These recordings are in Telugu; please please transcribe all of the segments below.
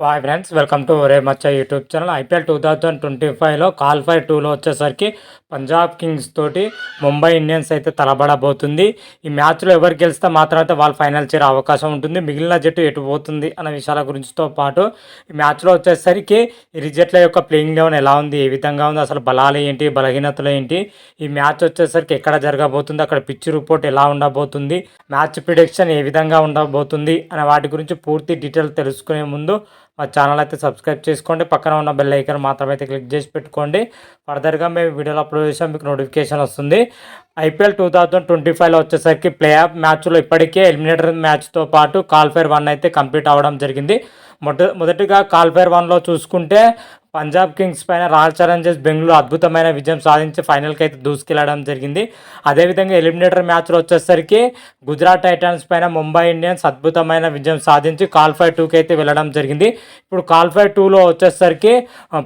హాయ్ ఫ్రెండ్స్, వెల్కమ్ టు ఒరే మచ్చ యూట్యూబ్ ఛానల్. ఐపీఎల్ 2025లో క్వాలిఫైర్ 2లో వచ్చేసరికి పంజాబ్ కింగ్స్ తోటి ముంబై ఇండియన్స్ అయితే తలబడబోతుంది. ఈ మ్యాచ్లో ఎవరు గెలిస్తే మాత్రం అయితే వాళ్ళు ఫైనల్ చేరే అవకాశం ఉంటుంది. మిగిలిన జట్టు ఎటు పోతుంది అన్న విషయాల గురించితో పాటు ఈ మ్యాచ్లో వచ్చేసరికి ఈ జట్ల యొక్క ప్లేయింగ్ లెవెన్ ఎలా ఉంది, ఏ విధంగా ఉంది, అసలు బలాలు ఏంటి, బలహీనతలు ఏంటి, ఈ మ్యాచ్ వచ్చేసరికి ఎక్కడ జరగబోతుంది, అక్కడ పిచ్ రిపోర్ట్ ఎలా ఉండబోతుంది, మ్యాచ్ ప్రిడిక్షన్ ఏ విధంగా ఉండబోతుంది అనే వాటి గురించి పూర్తి డీటెయిల్ తెలుసుకునే ముందు మా ఛానల్ అయితే సబ్స్క్రైబ్ చేసుకోండి. పక్కన ఉన్న బెల్ ఐకాన్ మాత్రం అయితే క్లిక్ చేసి పెట్టుకోండి. ఫర్దర్గా మేము వీడియోలో అప్లోడ్ చేసాం, మీకు నోటిఫికేషన్ వస్తుంది. ఐపీఎల్ 2025లో వచ్చేసరికి ప్లే ఆఫ్ మ్యాచ్లో ఇప్పటికే ఎలిమినేటర్ మ్యాచ్తో పాటు క్వాలిఫైర్ 1 అయితే కంప్లీట్ అవ్వడం జరిగింది. మొదటిగా క్వాలిఫైర్ 1లో చూసుకుంటే పంజాబ్ కింగ్స్ పైన రాయల్ ఛాలెంజర్స్ బెంగళూరు అద్భుతమైన విజయం సాధించి ఫైనల్కి అయితే దూసుకెళ్లడం జరిగింది. అదేవిధంగా ఎలిమినేటర్ మ్యాచ్లో వచ్చేసరికి గుజరాత్ టైటన్స్ పైన ముంబై ఇండియన్స్ అద్భుతమైన విజయం సాధించి క్వాలిఫైర్ 2కి అయితే వెళ్ళడం జరిగింది. ఇప్పుడు క్వాలిఫైర్ 2లో వచ్చేసరికి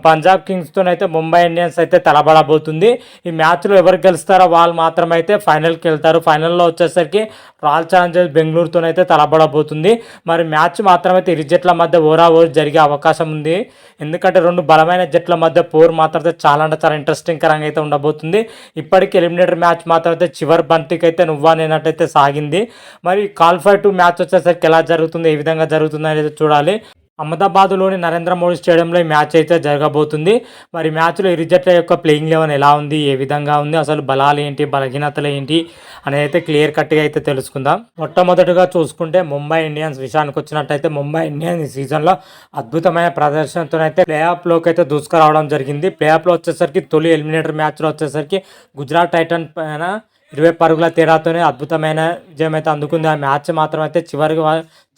పంజాబ్ కింగ్స్తోనైతే ముంబై ఇండియన్స్ అయితే తలబడబోతుంది. ఈ మ్యాచ్లో ఎవరు గెలుస్తారో వాళ్ళు మాత్రమైతే ఫైనల్కి వెళ్తారు. ఫైనల్లో వచ్చేసరికి రాయల్ ఛాలెంజర్స్ బెంగళూరుతోనైతే తలబడబోతుంది. మరి మ్యాచ్ మాత్రమైతే ఇరు జట్ల మధ్య ఓవర్ జరిగే అవకాశం ఉంది. ఎందుకంటే రెండు బలమైన జట్ల మధ్య పోరు మాత్రం చాలా ఇంట్రెస్టింగ్ కరంగా అయితే ఉండబోతుంది. ఇప్పటికీ ఎలిమినేటర్ మ్యాచ్ మాత్రం అయితే చివరి బంతికి అయితే నువ్వా నేనట్టయితే సాగింది. మరి క్వాలిఫైర్ 2 మ్యాచ్ వచ్చేసరికి ఎలా జరుగుతుంది, ఏ విధంగా జరుగుతుంది అనేది చూడాలి. అహ్మదాబాద్లోని నరేంద్ర మోడీ స్టేడియంలో ఈ మ్యాచ్ అయితే జరగబోతుంది. మరి మ్యాచ్లో ఇరు జట్ల యొక్క ప్లేయింగ్ లెవెన్ ఎలా ఉంది, ఏ విధంగా ఉంది, అసలు బలాలు ఏంటి, బలహీనతలు ఏంటి అనేది అయితే క్లియర్ కట్గా అయితే తెలుసుకుందాం. మొట్టమొదటిగా చూసుకుంటే ముంబై ఇండియన్స్ విషయానికి వచ్చినట్టయితే ముంబై ఇండియన్స్ ఈ సీజన్లో అద్భుతమైన ప్రదర్శనతోనైతే ప్లే ఆఫ్లోకి అయితే దూసుకురావడం జరిగింది. ప్లే ఆఫ్లో వచ్చేసరికి తొలి ఎలిమినేటర్ మ్యాచ్లో వచ్చేసరికి గుజరాత్ టైటన్ పైన 20 పరుగుల తేడాతోనే అద్భుతమైన విజయం అయితే అందుకుంది. ఆ మ్యాచ్ మాత్రం అయితే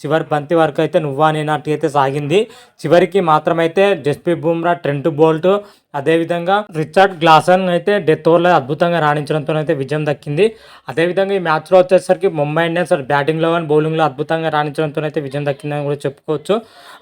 చివరి బంతి వరకు అయితే నువ్వా నేనట్టు అయితే సాగింది. చివరికి మాత్రమైతే జస్ప్రీత్ బుమ్రా, ట్రెంట్ బోల్ట్, అదేవిధంగా రిచర్డ్ గ్లాసన్ అయితే డెత్ ఓవర్లో అద్భుతంగా రాణించడంతో అయితే విజయం దక్కింది. అదేవిధంగా ఈ మ్యాచ్లో వచ్చేసరికి ముంబై ఇండియన్స్ బ్యాటింగ్లో కానీ బౌలింగ్లో అద్భుతంగా రాణించడంతో అయితే విజయం దక్కిందని కూడా చెప్పుకోవచ్చు.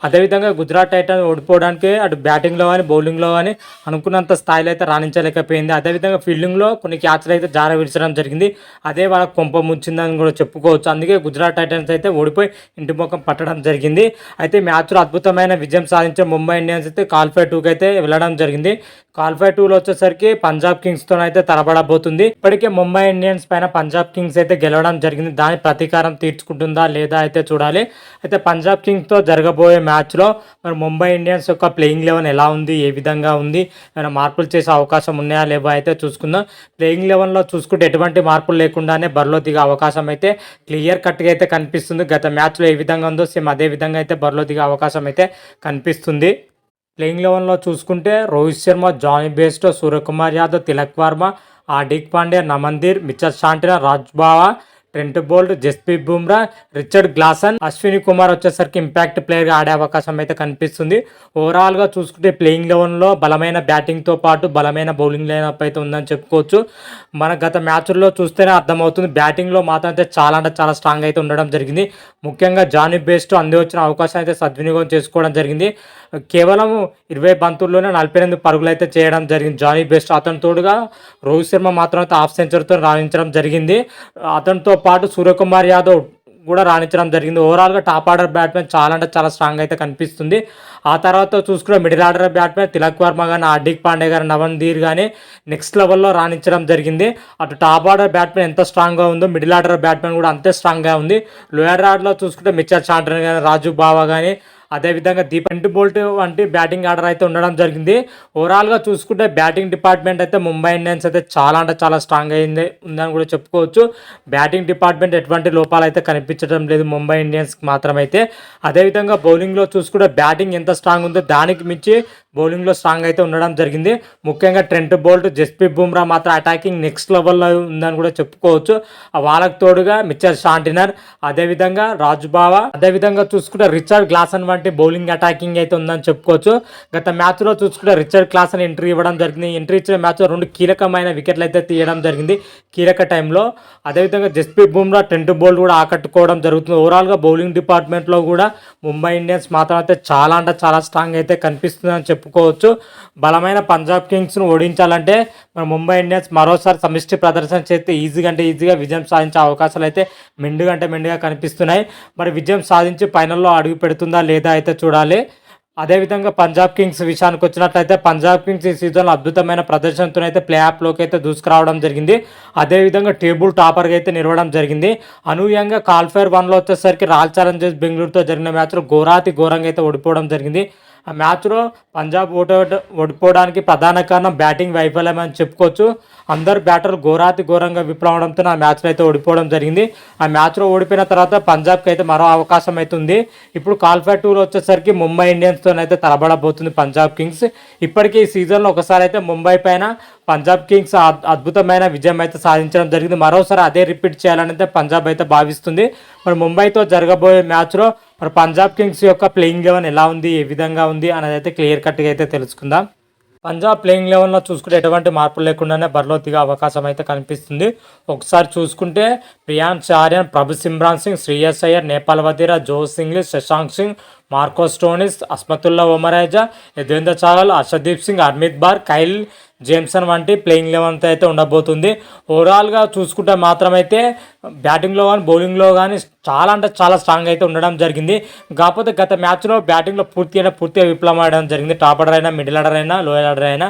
అదేవిధంగా గుజరాత్ టైటన్ ఓడిపోవడానికి అటు బ్యాటింగ్లో కానీ బౌలింగ్లో కానీ అనుకున్నంత స్థాయిలో అయితే రాణించలేకపోయింది. అదేవిధంగా ఫీల్డింగ్లో కొన్ని క్యాచ్లు అయితే జార విడిచడం జరిగింది. అదే వాళ్ళకి కొంప ముంచిందని కూడా చెప్పుకోవచ్చు. అందుకే గుజరాత్ టైటన్స్ అయితే ఓడిపోయి ఇంటి ముఖం పట్టడం జరిగింది. అయితే మ్యాచ్లో అద్భుతమైన విజయం సాధించే ముంబై ఇండియన్స్ అయితే క్వాలిఫైర్ 2కి అయితే వెళ్ళడం జరిగింది. క్వాలిఫైర్ 2లో వచ్చేసరికి పంజాబ్ కింగ్స్తో అయితే తలబడబోతుంది. ఇప్పటికే ముంబై ఇండియన్స్ పైన పంజాబ్ కింగ్స్ అయితే గెలవడం జరిగింది. దాని ప్రతీకారం తీర్చుకుంటుందా లేదా అయితే చూడాలి. అయితే పంజాబ్ కింగ్స్తో జరగబోయే మ్యాచ్లో మరి ముంబై ఇండియన్స్ యొక్క ప్లేయింగ్ లెవెన్ ఎలా ఉంది, ఏ విధంగా ఉంది, ఏమైనా మార్పులు చేసే అవకాశం ఉన్నాయా లేవా అయితే చూసుకుందాం. ప్లేయింగ్ లెవెన్లో చూసుకుంటే ఎటువంటి మార్పులు లేకుండానే బరిలో దిగే అవకాశం అయితే క్లియర్ కట్గా అయితే కనిపిస్తుంది. గత మ్యాచ్లో ఏ విధంగా ఉందో సేమ్ అదే విధంగా అయితే బరిలో దిగే అవకాశం అయితే కనిపిస్తుంది. ప్లేయింగ్ లెవెన్లో చూసుకుంటే Rohit Sharma, Jonny Bairstow, Suryakumar Yadav, Tilak Varma, Hardik Pandya, Naman Dhir, Mitchell Santner, Raj Bawa, Trent Boult, Jasprit Bumrah, Richard Gleeson, Ashwani Kumar వచ్చేసరికి ఇంపాక్ట్ ప్లేయర్గా ఆడే అవకాశం అయితే కనిపిస్తుంది. ఓవరాల్గా చూసుకుంటే ప్లేయింగ్ లెవెన్లో బలమైన బ్యాటింగ్తో పాటు బలమైన బౌలింగ్ లైనప్ అయితే ఉందని చెప్పుకోవచ్చు. మన గత మ్యాచ్ల్లో చూస్తేనే అర్థమవుతుంది. బ్యాటింగ్లో మాత్రం అయితే చాలా స్ట్రాంగ్ అయితే ఉండడం జరిగింది. ముఖ్యంగా జానీ బేస్టో అంది వచ్చిన అవకాశం అయితే సద్వినియోగం చేసుకోవడం జరిగింది. కేవలం 20 బంతుల్లోనే 48 పరుగులు అయితే చేయడం జరిగింది జానీ బేస్టో. అతని తోడుగా రోహిత్ శర్మ మాత్రం అయితే హాఫ్ సెంచరీతో రాణించడం జరిగింది. అతనితో పాటు సూర్యకుమార్ యాదవ్ కూడా రాణించడం జరిగింది. ఓవరాల్గా టాప్ ఆర్డర్ బ్యాట్మెన్ చాలా స్ట్రాంగ్ అయితే కనిపిస్తుంది. ఆ తర్వాత చూసుకున్న middle order batsmen Tilak Varma కానీ, హార్దిక్ పాండ్యా కానీ, నవన్దీర్ కానీ నెక్స్ట్ లెవెల్లో రాణించడం జరిగింది. అటు టాప్ ఆర్డర్ బ్యాట్మెన్ ఎంత స్ట్రాంగ్గా ఉందో మిడిల్ ఆర్డర్ బ్యాట్మెన్ కూడా అంతే స్ట్రాంగ్గా ఉంది. లోయర్ ఆర్డర్లో చూసుకుంటే మిచల్ శాంటినా కానీ, రాజు బావా కానీ, అదేవిధంగా ట్రెంట్ బోల్ట్ వంటి బ్యాటింగ్ ఆర్డర్ అయితే ఉండడం జరిగింది. ఓవరాల్గా చూసుకుంటే బ్యాటింగ్ డిపార్ట్మెంట్ అయితే ముంబై ఇండియన్స్ అయితే చాలా స్ట్రాంగ్ అయింది ఉందని కూడా చెప్పుకోవచ్చు. బ్యాటింగ్ డిపార్ట్మెంట్ ఎటువంటి లోపాలు అయితే కనిపించడం లేదు ముంబై ఇండియన్స్కి మాత్రమైతే. అదేవిధంగా బౌలింగ్లో చూసుకుంటే బ్యాటింగ్ ఎంత స్ట్రాంగ్ ఉందో దానికి మించి బౌలింగ్లో స్ట్రాంగ్ అయితే ఉండడం జరిగింది. ముఖ్యంగా ట్రెంట్ బోల్ట్, జస్ప్రీత్ బుమ్రా మాత్రం అటాకింగ్ నెక్స్ట్ లెవెల్లో ఉందని కూడా చెప్పుకోవచ్చు. వాళ్ళకు తోడుగా మిచెల్ శాంటినర్, అదేవిధంగా రాజ్బావా, అదేవిధంగా చూసుకుంటే రిచర్డ్ గ్లాసన్ వంటి బౌలింగ్ అటాకింగ్ అయితే ఉందని చెప్పుకోవచ్చు. గత మ్యాచ్లో చూసుకుంటే రిచర్డ్ గ్లాసన్ ఎంట్రీ ఇవ్వడం జరిగింది. ఎంట్రీ ఇచ్చిన మ్యాచ్లో 2 కీలకమైన వికెట్లు అయితే తీయడం జరిగింది కీలక టైంలో. అదేవిధంగా జస్ప్రీత్ బుమ్రా, ట్రెంట్ బోల్ట్ కూడా ఆకట్టుకోవడం జరుగుతుంది. ఓవరాల్గా బౌలింగ్ డిపార్ట్మెంట్లో కూడా ముంబై ఇండియన్స్ మాత్రం అయితే చాలా స్ట్రాంగ్ అయితే కనిపిస్తుందని చెప్పుకోవచ్చు. బలమైన పంజాబ్ కింగ్స్ను ఓడించాలంటే మన ముంబై ఇండియన్స్ మరోసారి సమిష్టి ప్రదర్శన చేస్తే ఈజీగా విజయం సాధించే అవకాశాలు అయితే మెండుగా కనిపిస్తున్నాయి. మరి విజయం సాధించి ఫైనల్లో అడుగు పెడుతుందా లేదా అయితే చూడాలి. అదేవిధంగా పంజాబ్ కింగ్స్ విషయానికి వచ్చినట్లయితే పంజాబ్ కింగ్స్ ఈ సీజన్లో అద్భుతమైన ప్రదర్శనతో అయితే ప్లే ఆఫ్లోకి అయితే దూసుకురావడం జరిగింది. అదేవిధంగా టేబుల్ టాపర్గా అయితే నిలవడం జరిగింది. అనూహ్యంగా క్వాలిఫైర్ 1లో వచ్చేసరికి రాయల్ ఛాలెంజర్స్ బెంగళూరుతో జరిగిన మ్యాచ్లో ఘోరంగా అయితే ఓడిపోవడం జరిగింది. ఆ మ్యాచ్లో పంజాబ్ ఓడిపోవడానికి ప్రధాన కారణం బ్యాటింగ్ వైఫల్యం అని చెప్పుకోవచ్చు. అందరు బ్యాటర్లు ఘోరంగా విఫలవడంతో ఆ మ్యాచ్లో అయితే ఓడిపోవడం జరిగింది. ఆ మ్యాచ్లో ఓడిపోయిన తర్వాత పంజాబ్కి అయితే మరో అవకాశం అయితే ఉంది. ఇప్పుడు క్వాలిఫైర్ 2లో వచ్చేసరికి ముంబై ఇండియన్స్తో అయితే తలబడబోతుంది పంజాబ్ కింగ్స్. ఇప్పటికీ ఈ సీజన్లో ఒకసారి అయితే ముంబై పైన పంజాబ్ కింగ్స్ అద్భుతమైన విజయం అయితే సాధించడం జరిగింది. మరోసారి అదే రిపీట్ చేయాలని అయితే పంజాబ్ అయితే భావిస్తుంది. మరి ముంబైతో జరగబోయే మ్యాచ్లో మరి పంజాబ్ కింగ్స్ యొక్క ప్లేయింగ్ 11 ఎలా ఉంది, ఏ విధంగా ఉంది అనేది అయితే క్లియర్ కట్గా అయితే తెలుసుకుందాం. పంజాబ్ ప్లేయింగ్ 11లో చూసుకుంటే ఎటువంటి మార్పులు లేకుండానే బరిలో దిగే అవకాశం అయితే కనిపిస్తుంది. ఒకసారి చూసుకుంటే Priyansh Aryan, Prabhsimran Singh, Shreyas Iyer, Nehal Wadhera, Josh Inglis, Shashank Singh, Marco Stoinis, Azmatullah Omarzai, Yuzvendra Chahal, Arshdeep Singh, Harpreet Brar, Kyle Jamieson వంటి ప్లేయింగ్ 11 అయితే ఉండబోతుంది. ఓవరాల్గా చూసుకుంటే మాత్రమైతే బ్యాటింగ్లో కానీ బౌలింగ్లో కానీ చాలా స్ట్రాంగ్ అయితే ఉండడం జరిగింది. కాకపోతే గత మ్యాచ్లో బ్యాటింగ్లో పూర్తిగా విఫలం అవ్వడం జరిగింది. టాప్ ఆర్డర్ అయినా, మిడిల్ ఆర్డర్ అయినా, లోయర్ ఆర్డర్ అయినా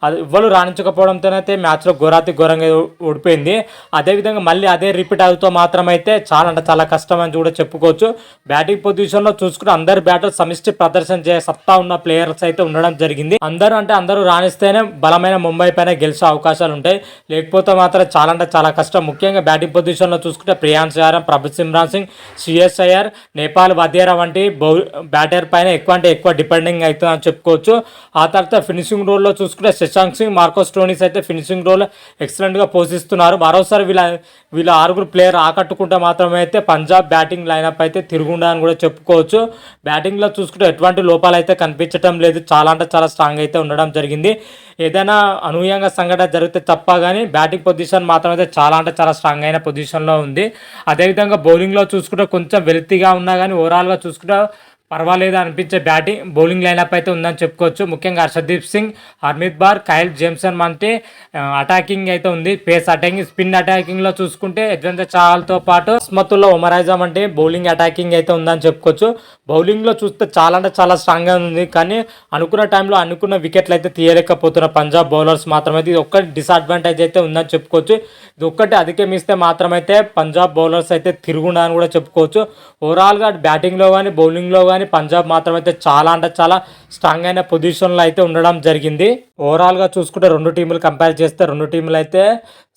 అది ఎవ్వరు రాణించకపోవడంతోనైతే మ్యాచ్లో ఘోరంగా ఓడిపోయింది. అదేవిధంగా మళ్ళీ అదే రిపీట్ అవుతూ మాత్రమైతే చాలా కష్టం అని కూడా చెప్పుకోవచ్చు. బ్యాటింగ్ పొజిషన్లో చూసుకుంటే అందరు బ్యాటర్స్ సమిష్టి ప్రదర్శన సత్తా ఉన్న ప్లేయర్స్ అయితే ఉండడం జరిగింది. అందరూ రాణిస్తేనే బలమైన ముంబై పైన గెలిచే అవకాశాలు ఉంటాయి. లేకపోతే మాత్రం చాలా కష్టం. ముఖ్యంగా బ్యాటింగ్ పొజిషన్లో చూసుకుంటే ప్రియాంశ్ ఆర్యన్, ప్రభు సిమ్రాన్ సింగ్, శ్రేయస్ అయ్యర్, నేపాల్ వదీరా వంటి బ్యాటర్ పైన ఎక్కువ డిపెండింగ్ అవుతుందని చెప్పుకోవచ్చు. ఆ తర్వాత ఫినిషింగ్ రోల్లో చూసుకుంటే శశాంక్ సింగ్, మార్కో స్టోనిస్ అయితే ఫినిషింగ్ రోల్ ఎక్సలెంట్గా పోషిస్తున్నారు. మరోసారి వీళ్ళ 6 ప్లేయర్ ఆకట్టుకుంటే మాత్రమే అయితే పంజాబ్ బ్యాటింగ్ లైనప్ అయితే తిరుగుండదని కూడా చెప్పుకోవచ్చు. బ్యాటింగ్లో చూసుకుంటే ఎటువంటి లోపాలు అయితే కనిపించడం లేదు. చాలా స్ట్రాంగ్ అయితే ఉండడం జరిగింది. ఏదైనా అనూహ్యంగా సంఘటన జరిగితే తప్ప కానీ బ్యాటింగ్ పొజిషన్ మాత్రం అయితే చాలా స్ట్రాంగ్ అయిన పొజిషన్లో ఉంది. అదేవిధంగా బౌలింగ్లో చూసుకుంటే కొంచెం వెలితిగా ఉన్నా కానీ ఓవరాల్గా చూసుకుంటే పర్వాలేదు అనిపించే బౌలింగ్ లైనప్ అయితే ఉందని చెప్పుకోవచ్చు. ముఖ్యంగా హర్షదీప్ సింగ్, హర్మిత్ బార్, కైల్ జేమ్సన్ అంటే అటాకింగ్ అయితే ఉంది. పేస్ అటాకింగ్, స్పిన్ అటాకింగ్లో చూసుకుంటే యజ్వేంద్ర చాహల్తో పాటు అస్మతుల్లా ఒమరైజా అంటే బౌలింగ్ అటాకింగ్ అయితే ఉందని చెప్పుకోవచ్చు. బౌలింగ్లో చూస్తే చాలా స్ట్రాంగ్గా ఉంది. కానీ అనుకున్న టైంలో అనుకున్న వికెట్లు అయితే తీయలేకపోతున్న పంజాబ్ బౌలర్స్ మాత్రమైతే ఇది ఒక్కటి డిసడ్వాంటేజ్ అయితే ఉందని చెప్పుకోవచ్చు. ఇది ఒక్కటి అధిగమిస్తే మాత్రమైతే పంజాబ్ బౌలర్స్ అయితే తిరుగుండని కూడా చెప్పుకోవచ్చు. ఓవరాల్గా బ్యాటింగ్లో కానీ బౌలింగ్లో కానీ పంజాబ్ మాత్రమైతే చాలా స్ట్రాంగ్ అయిన పొజిషన్లో అయితే ఉండడం జరిగింది. ఓవరాల్గా చూసుకుంటే రెండు టీములు కంపేర్ చేస్తే రెండు టీములు అయితే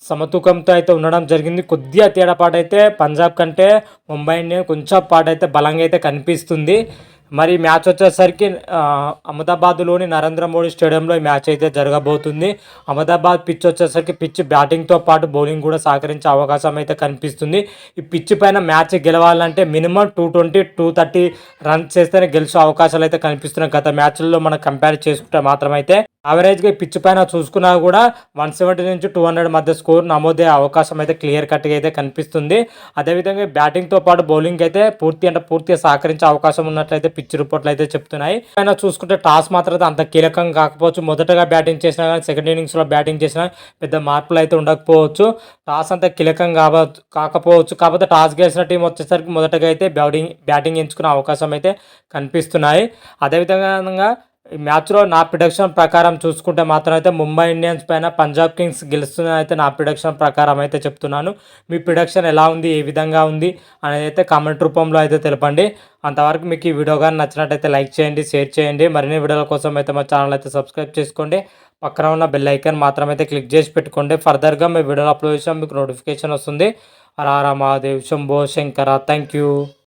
సమతూకంతో అయితే ఉండడం జరిగింది. కొద్దిగా తేడాపాటు అయితే పంజాబ్ కంటే ముంబై ఇండియన్స్ కొంచెం పాటు అయితే బలంగా అయితే కనిపిస్తుంది. మరి మ్యాచ్ వచ్చేసరికి అహ్మదాబాద్లోని నరేంద్ర మోడీ స్టేడియంలో ఈ మ్యాచ్ అయితే జరగబోతుంది. అహ్మదాబాద్ పిచ్ వచ్చేసరికి పిచ్ బ్యాటింగ్తో పాటు బౌలింగ్ కూడా సహకరించే అవకాశం అయితే కనిపిస్తుంది. ఈ పిచ్ పైన మ్యాచ్ గెలవాలంటే మినిమం 220-230 రన్స్ చేస్తేనే గెలిచే అవకాశాలు అయితే కనిపిస్తున్నాయి. గత మ్యాచ్ల్లో మనం కంపేర్ చేసుకుంటే మాత్రమైతే యావరేజ్గా పిచ్ పైన చూసుకున్నా కూడా 170 నుంచి 200 మధ్య స్కోర్ నమోదయ్యే అవకాశం అయితే క్లియర్ కట్గా అయితే కనిపిస్తుంది. అదేవిధంగా బ్యాటింగ్తో పాటు బౌలింగ్ అయితే పూర్తిగా సహకరించే అవకాశం ఉన్నట్లయితే పిచ్ రిపోర్ట్లు అయితే చెప్తున్నాయి. పైన చూసుకుంటే టాస్ మాత్రం అంత కీలకం కాకపోవచ్చు. మొదటగా బ్యాటింగ్ చేసినా కానీ సెకండ్ ఇన్నింగ్స్లో బ్యాటింగ్ చేసినా పెద్ద మార్పులు అయితే ఉండకపోవచ్చు. టాస్ అంత కీలకం కాకపోవచ్చు. కాకపోతే టాస్ గెలిచిన టీం వచ్చేసరికి మొదటగా అయితే బ్యాటింగ్ ఎంచుకునే అవకాశం అయితే కనిపిస్తున్నాయి. అదేవిధంగా ఈ మ్యాచ్లో నా ప్రిడిక్షన్ ప్రకారం చూసుకుంటే మాత్రం అయితే ముంబై ఇండియన్స్ పైన పంజాబ్ కింగ్స్ గెలుస్తుందని అయితే నా ప్రిడిక్షన్ ప్రకారం అయితే చెప్తున్నాను. మీ ప్రిడిక్షన్ ఎలా ఉంది, ఏ విధంగా ఉంది అనేది అయితే కామెంట్ రూపంలో అయితే తెలపండి. అంతవరకు మీకు ఈ వీడియో కానీ నచ్చినట్టయితే లైక్ చేయండి, షేర్ చేయండి. మరిన్ని వీడియోల కోసం అయితే మా ఛానల్ అయితే సబ్స్క్రైబ్ చేసుకోండి. పక్కన ఉన్న బెల్ ఐకాన్ మాత్రం అయితే క్లిక్ చేసి పెట్టుకోండి. ఫర్దర్గా మీ వీడియోలు అప్లోడ్ చేసాం మీకు నోటిఫికేషన్ వస్తుంది. హర హర మహాదేవ్, శంభో శంకర. Thank you.